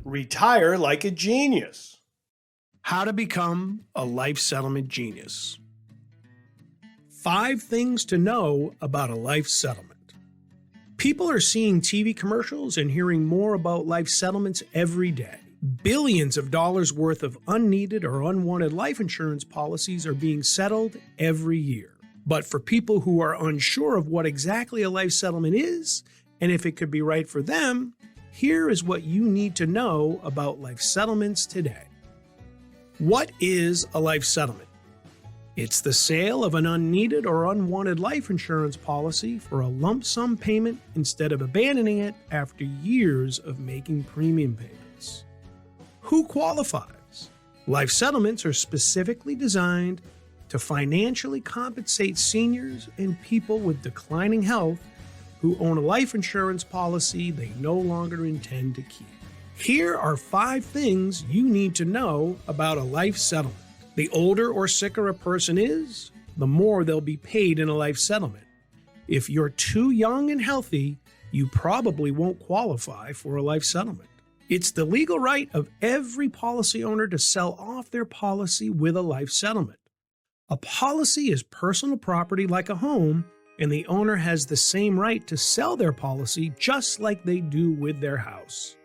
Retire like a genius. How to become a life settlement genius. 5 things to know about a life settlement. People are seeing TV commercials and hearing more about life settlements every day. Billions of dollars worth of unneeded or unwanted life insurance policies are being settled every year. But for people who are unsure of what exactly a life settlement is and if it could be right for them, here is what you need to know about life settlements today. What is a life settlement? It's the sale of an unneeded or unwanted life insurance policy for a lump sum payment instead of abandoning it after years of making premium payments. Who qualifies? Life settlements are specifically designed to financially compensate seniors and people with declining health who own a life insurance policy they no longer intend to keep. Here are 5 things you need to know about a life settlement. The older or sicker a person is, the more they'll be paid in a life settlement. If you're too young and healthy, you probably won't qualify for a life settlement. It's the legal right of every policy owner to sell off their policy with a life settlement. A policy is personal property like a home, and the owner has the same right to sell their policy just like they do with their house.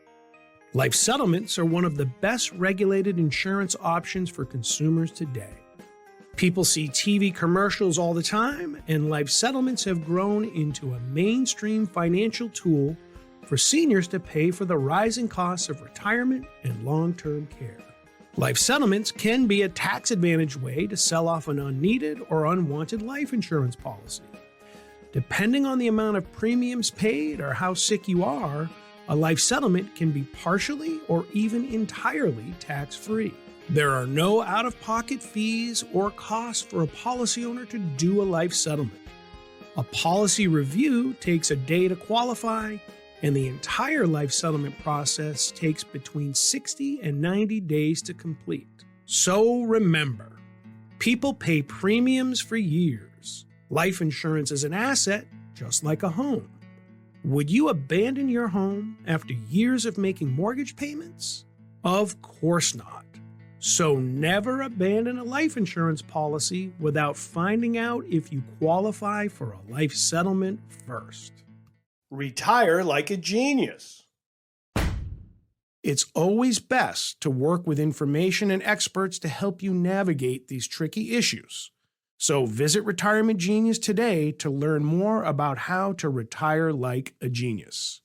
Life settlements are one of the best regulated insurance options for consumers today. People see TV commercials all the time, and life settlements have grown into a mainstream financial tool for seniors to pay for the rising costs of retirement and long-term care. Life settlements can be a tax-advantaged way to sell off an unneeded or unwanted life insurance policy. Depending on the amount of premiums paid or how sick you are, a life settlement can be partially or even entirely tax-free. There are no out-of-pocket fees or costs for a policy owner to do a life settlement. A policy review takes a day to qualify, and the entire life settlement process takes between 60 and 90 days to complete. So remember, people pay premiums for years. Life insurance is an asset, just like a home. Would you abandon your home after years of making mortgage payments? Of course not. So never abandon a life insurance policy without finding out if you qualify for a life settlement first. Retire like a genius. It's always best to work with information and experts to help you navigate these tricky issues. So visit Retirement Genius today to learn more about how to retire like a genius.